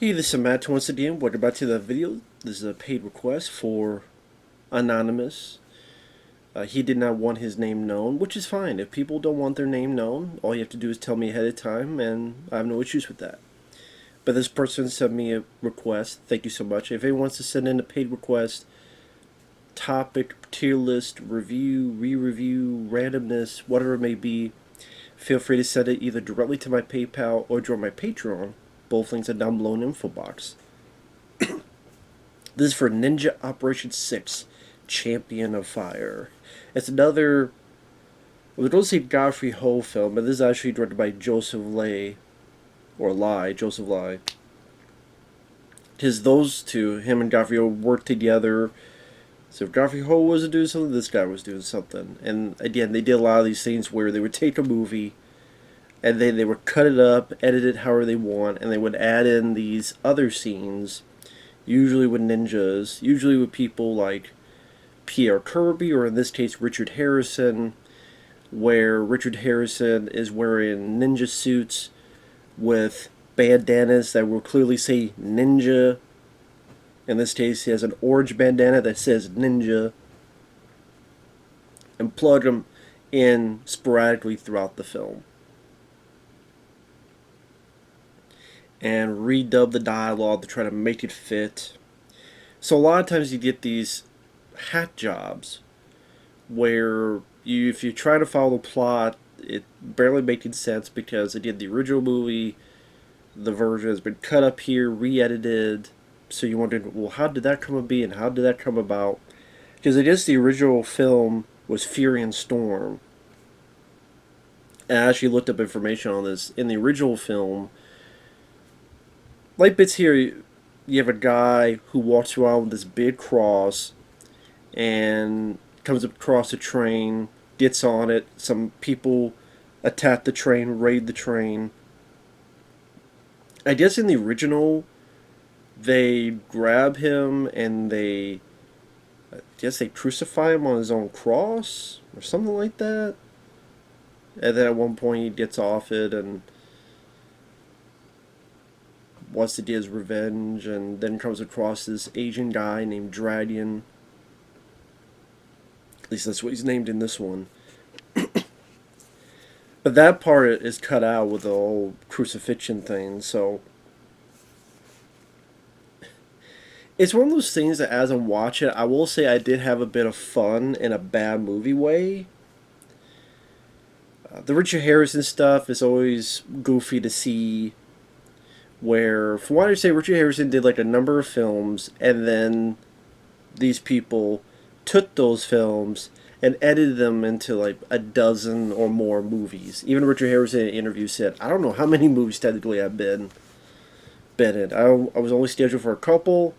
Hey, this is Matt once again. Welcome back to the video. This is a paid request for Anonymous. He did not want his name known, which is fine. If people don't want their name known, all you have to do is tell me ahead of time, and I have no issues with that. But this person sent me a request. Thank you so much. If anyone wants to send in a paid request, topic, tier list, review, re-review, randomness, whatever it may be, feel free to send it either directly to my PayPal or join my Patreon. Both links are down below in the info box. This is for Ninja Operation 6, Champion of Fire. It's another, we don't say Godfrey Ho film, but this is actually directed by Joseph Lai, or Lai, Joseph Lai. Because those two, him and Godfrey Ho, worked together. So if Godfrey Ho was doing something, this guy was doing something. And again, they did a lot of these things where they would take a movie, and then they would cut it up, edit it however they want, and they would add in these other scenes, usually with ninjas, usually with people like Pierre Kirby, or in this case Richard Harrison, where Richard Harrison is wearing ninja suits with bandanas that will clearly say ninja. In this case, he has an orange bandana that says ninja, and plug them in sporadically throughout the film. And redub the dialogue to try to make it fit. So a lot of times you get these hat jobs where if you try to follow the plot, it barely making sense because again, the original movie, the version has been cut up here, re-edited. So you wonder, well, how did that come to be and how did that come about? Because I guess the original film was Fury and Storm. And I actually looked up information on this. In the original film, like bits here, you have a guy who walks around with this big cross and comes across a train, gets on it. Some people attack the train, raid the train. I guess in the original, they grab him and I guess they crucify him on his own cross or something like that. And then at one point he gets off it and wants to get his revenge, and then comes across this Asian guy named Dragon. At least that's what he's named in this one. But that part is cut out with the whole crucifixion thing, so it's one of those things that as I'm watching, I will say I did have a bit of fun in a bad movie way. The Richard Harrison stuff is always goofy to see, where, from what I say, Richard Harrison did like a number of films, and then these people took those films and edited them into like a dozen or more movies. Even Richard Harrison in an interview said, I don't know how many movies technically I've been in. I was only scheduled for a couple,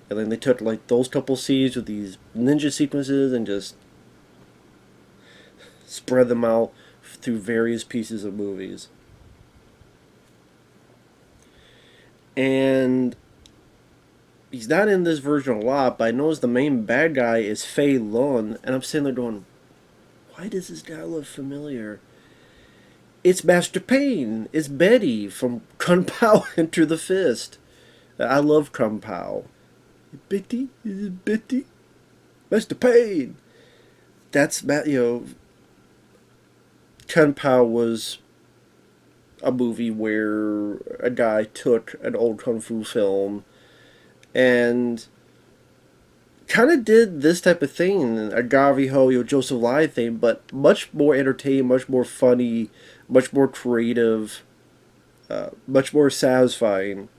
and then they took like those couple scenes with these ninja sequences and just spread them out through various pieces of movies. And he's not in this version a lot, but I noticed the main bad guy is Fei Lun, and I'm sitting there going, why does this guy look familiar? It's Master Pain. It's Betty from Kung Pao Enter the Fist. I love Kung Pao. Betty? Is it Betty? Master Pain! That's, Kung Pao was a movie where a guy took an old kung fu film and kind of did this type of thing, a Garvey Ho, Joseph Lai thing, but much more entertaining, much more funny, much more creative, much more satisfying.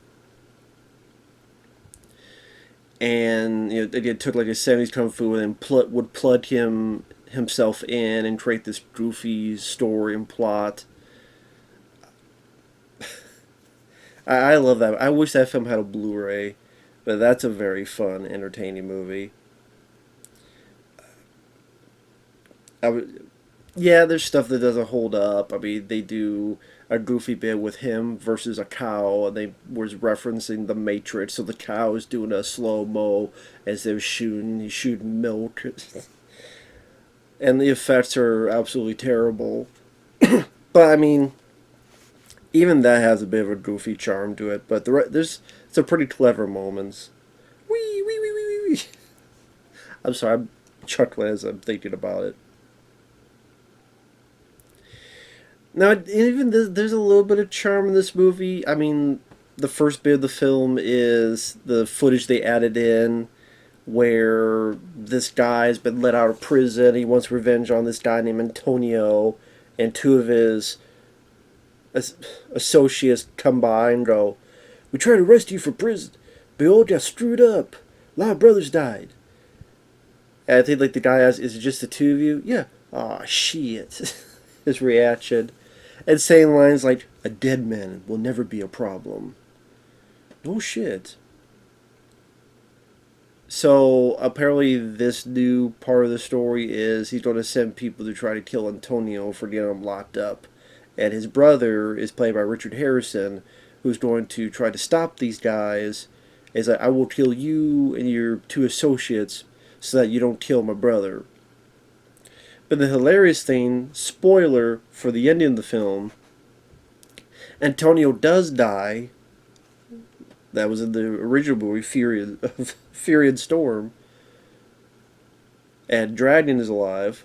And again, took like a 70s kung fu and then would plug himself in and create this goofy story and plot. I love that. I wish that film had a Blu-ray, but that's a very fun, entertaining movie. Yeah, there's stuff that doesn't hold up. I mean, they do a goofy bit with him versus a cow, and they was referencing the Matrix, so the cow is doing a slow-mo as they're he's shooting milk. And the effects are absolutely terrible. But, I mean, Even that has a bit of a goofy charm to it, but there's some pretty clever moments. Wee wee wee wee wee wee. I'm sorry, I'm chuckling as I'm thinking about it. Now, even there's a little bit of charm in this movie. I mean, the first bit of the film is the footage they added in where this guy's been let out of prison. He wants revenge on this guy named Antonio, and two of his associates come by and go, "We tried to arrest you for prison, but you all got screwed up. A lot of brothers died." And I think like the guy asks, "Is it just the two of you?" "Yeah." "Aw, shit." His reaction. And saying lines like, "A dead man will never be a problem." No shit. So apparently this new part of the story is he's going to send people to try to kill Antonio for getting him locked up. And his brother is played by Richard Harrison, who's going to try to stop these guys. Is like, "I will kill you and your two associates so that you don't kill my brother." But the hilarious thing, spoiler for the ending of the film, Antonio does die. That was in the original movie, Fury and Storm. And Dragon is alive.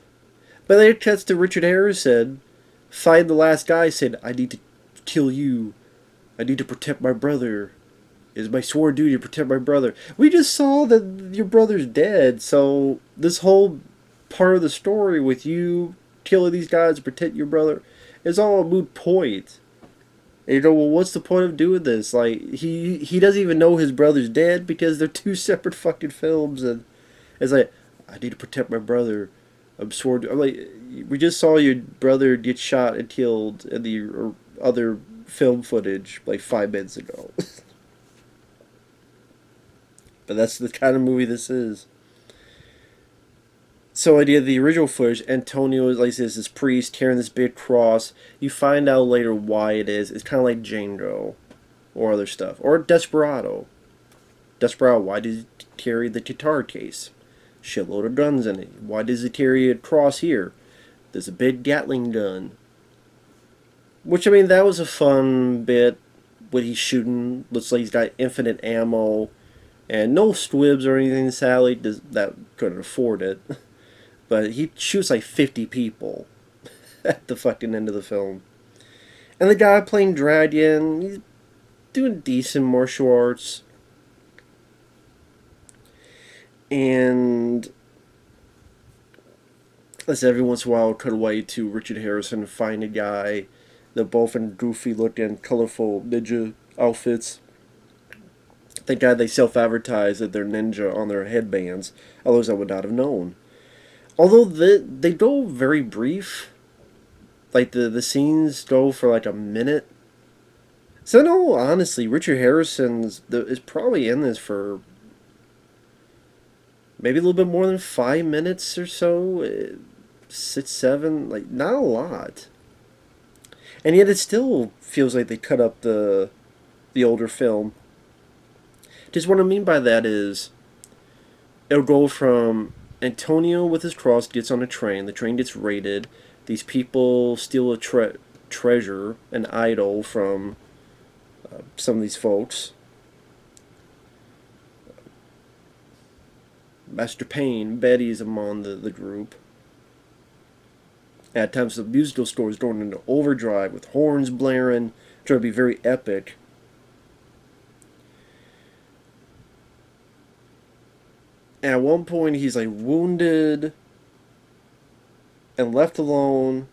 But then it cuts to Richard Harrison, find the last guy, said, "I need to kill you. I need to protect my brother. It's my sworn duty to protect my brother." We just saw that your brother's dead, so this whole part of the story with you killing these guys to protect your brother is all a moot point. And you know, well, what's the point of doing this? Like, he doesn't even know his brother's dead because they're two separate fucking films, and it's like, "I need to protect my brother. I'm sworn to." I'm like, we just saw your brother get shot and killed in the other film footage like 5 minutes ago. But that's the kind of movie this is. So idea the original footage, Antonio is like this priest carrying this big cross. You find out later why it is. It's kind of like Django, or other stuff, or Desperado. Desperado, why does he carry the guitar case? Shitload of guns in it. Why does he carry a cross here? There's a big Gatling gun. Which, I mean, that was a fun bit when he's shooting. Looks like he's got infinite ammo. And no squibs or anything, Sally. That couldn't afford it. But he shoots like 50 people at the fucking end of the film. And the guy playing Dragon, he's doing decent martial arts. And let's every once in a while cut away to Richard Harrison find a guy. They're both in goofy looking, colorful ninja outfits. Thank God they self-advertise that they're ninja on their headbands. Otherwise I would not have known. Although they go very brief. Like the scenes go for like a minute. So no, honestly, Richard Harrison is probably in this for maybe a little bit more than 5 minutes or so. 6, 7, like not a lot. And yet it still feels like they cut up the older film. Just what I mean by that is it'll go from Antonio with his cross gets on a train. The train gets raided. These people steal a treasure, an idol from some of these folks. Master Payne, Betty's among the group. At times the musical score is going into overdrive with horns blaring, trying to be very epic. And at one point he's like wounded and left alone.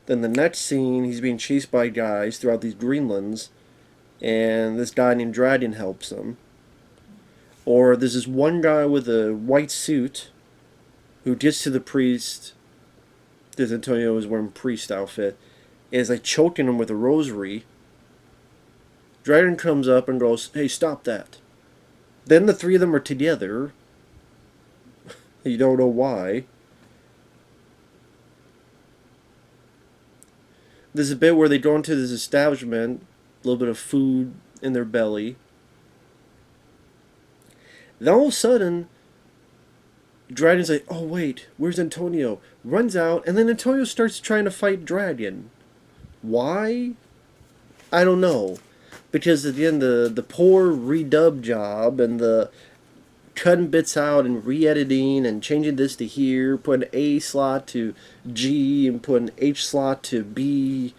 Then the next scene he's being chased by guys throughout these Greenlands, and this guy named Dragon helps him. Or there's this one guy with a white suit who gets to the priest, because Antonio is wearing priest outfit, is like choking him with a rosary. Dragon comes up and goes, "Hey, stop that." Then the three of them are together. You don't know why. There's a bit where they go into this establishment, a little bit of food in their belly. Then all of a sudden, Dragon's like, "Oh wait, where's Antonio?" Runs out, and then Antonio starts trying to fight Dragon. Why? I don't know. Because at the end, the poor redub job and the cutting bits out and re-editing and changing this to here, putting A slot to G and putting H slot to B,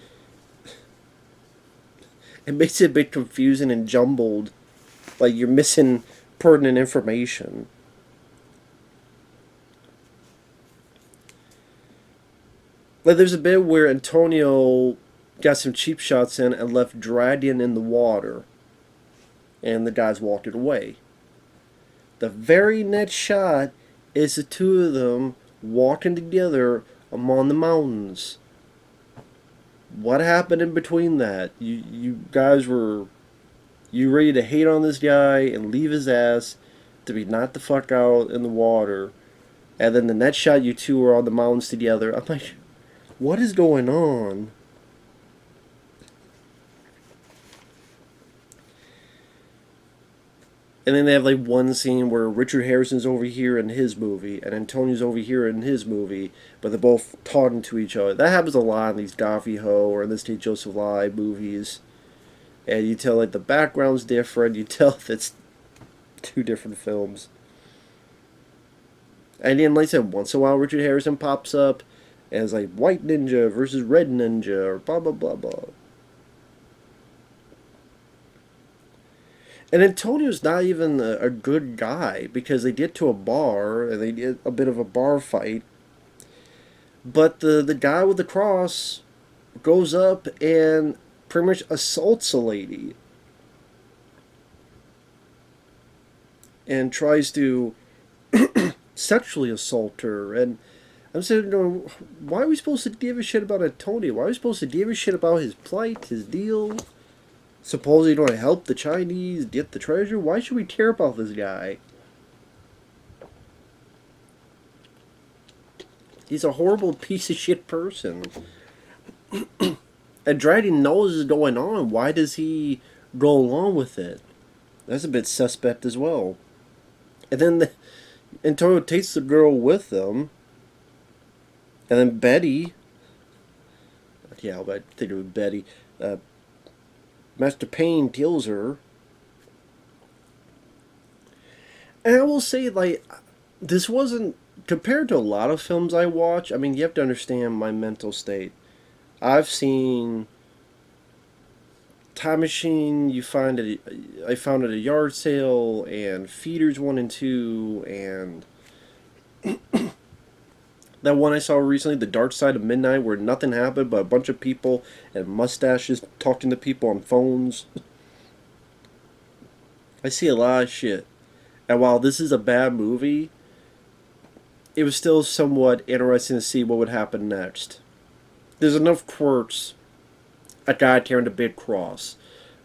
it makes it a bit confusing and jumbled. Like you're missing pertinent information. Like there's a bit where Antonio got some cheap shots in and left Dradian in the water, and the guys walked it away. The very next shot is the two of them walking together among the mountains. What happened in between that? You guys were you ready to hate on this guy and leave his ass to be knocked the fuck out in the water, and then the next shot you two are on the mountains together. I'm like, what is going on? And then they have like one scene where Richard Harrison's over here in his movie and Antonio's over here in his movie, but they're both talking to each other. That happens a lot in these Garvey Ho or in this case Joseph Lai movies. And you tell like the background's different, you tell it's two different films. And then like I said, once in a while Richard Harrison pops up as like white ninja versus red ninja or blah blah blah blah. And Antonio's not even a good guy because they get to a bar and they get a bit of a bar fight. But the guy with the cross goes up and pretty much assaults a lady. And tries to sexually assault her. And I'm saying, why are we supposed to give a shit about Antonio? Why are we supposed to give a shit about his plight, his deal? Supposedly going to help the Chinese get the treasure? Why should we care about this guy? He's a horrible piece of shit person. And Dradian knows what's going on. Why does he go along with it? That's a bit suspect as well. And then Antonio takes the girl with them. And then Betty... Yeah, I think it was Betty. Master Payne kills her. And I will say, like, this wasn't... Compared to a lot of films I watch, I mean, you have to understand my mental state. I've seen Time Machine, I found at a yard sale, and Feeders 1 and 2, and that one I saw recently, The Dark Side of Midnight, where nothing happened but a bunch of people and mustaches talking to people on phones. I see a lot of shit. And while this is a bad movie, it was still somewhat interesting to see what would happen next. There's enough quirks. A guy carrying a big cross.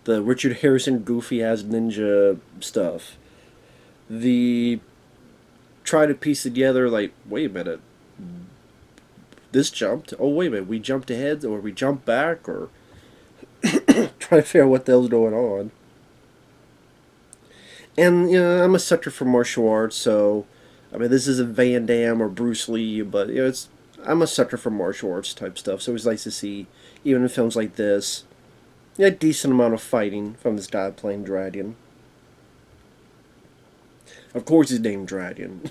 The Richard Harrison goofy ass ninja stuff. The try to piece together like, wait a minute. This jumped? Oh wait a minute, we jumped ahead or we jumped back or trying to figure out what the hell's going on. And you know, I'm a sucker for martial arts, so I mean this isn't Van Damme or Bruce Lee, but you know, I'm a sucker for martial arts type stuff, so it was nice to see, even in films like this, a decent amount of fighting from this guy playing Dradian. Of course he's named Dradian.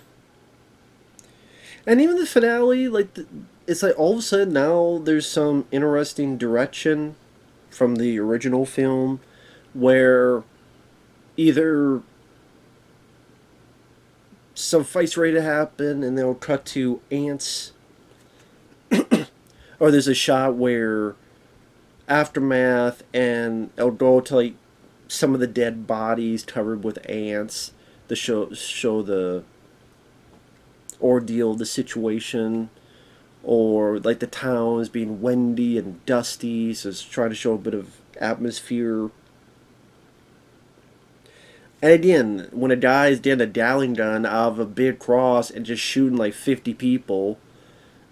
And even the finale, like, it's like all of a sudden now there's some interesting direction from the original film where either some fights ready to happen and they'll cut to ants, or there's a shot where aftermath and it'll go to like some of the dead bodies covered with ants to show the ordeal, the situation, or like the town is being windy and dusty, so it's trying to show a bit of atmosphere. And again, when a guy is getting a dowling gun out of a big cross and just shooting like 50 people,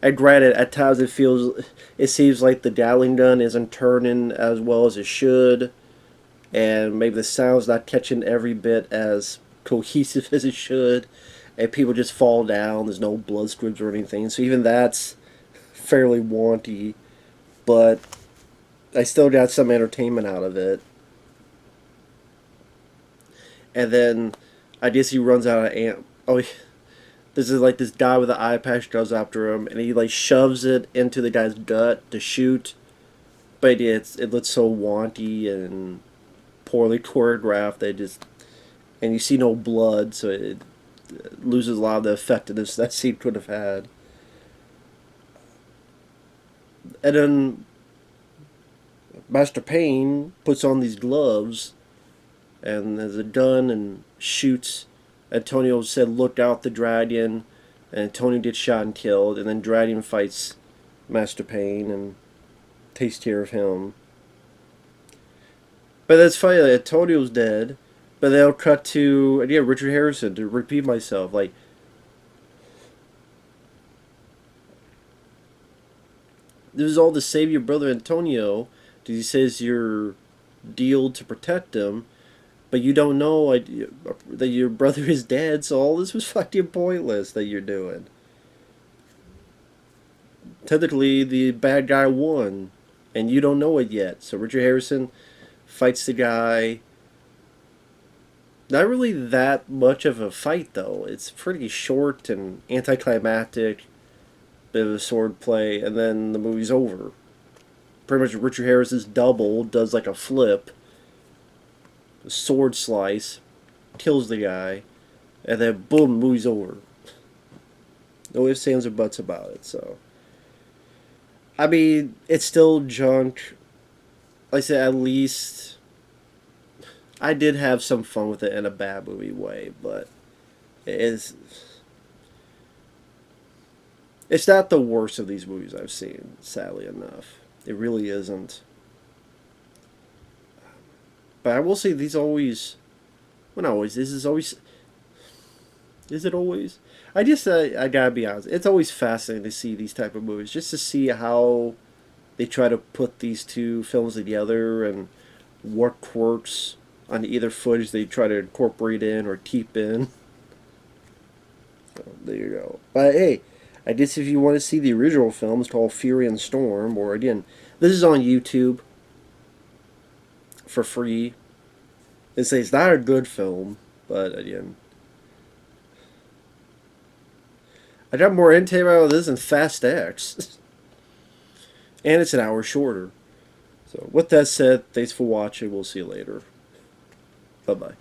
and granted, at times it seems like the dowling gun isn't turning as well as it should, and maybe the sound's not catching every bit as cohesive as it should, and people just fall down, there's no blood squibs or anything, so even that's fairly wanty. But I still got some entertainment out of it. And then I guess he runs out of amp. Oh, this is like this guy with the eye patch goes after him, and he like shoves it into the guy's gut to shoot. But it looks so wonky and poorly choreographed. They just and you see no blood, so it loses a lot of the effectiveness that scene could have had. And then Master Payne puts on these gloves and has a gun and shoots. Antonio said, "Look out, the dragon." And Antonio gets shot and killed. And then Dragon fights Master Payne and takes care of him. But that's funny. Like, Antonio's dead. But they'll cut to Richard Harrison. To repeat myself, like this is all to save your brother Antonio. Because he says you're deal to protect him, but you don't know that your brother is dead. So all this was fucking pointless that you're doing. Technically, the bad guy won, and you don't know it yet. So Richard Harrison fights the guy. Not really that much of a fight though. It's pretty short and anticlimactic. Bit of a sword play, and then the movie's over. Pretty much Richard Harris's double does like a flip, a sword slice, kills the guy, and then boom, movie's over. No ifs, ands, or buts about it. So, I mean, it's still junk. Like I said, at least I did have some fun with it in a bad movie way, but it's it's not the worst of these movies I've seen. Sadly enough, it really isn't. But I will say these always, well, not always. This is always. Is it always? I gotta be honest. It's always fascinating to see these type of movies, just to see how they try to put these two films together and what quirks on either footage they try to incorporate in or keep in. So there you go. But hey, I guess if you want to see the original film, it's called Fury and Storm, or again, this is on YouTube for free. It's not a good film, but again, I got more entertainment out of this than Fast X. And it's an hour shorter. So with that said, thanks for watching. We'll see you later. Bye-bye.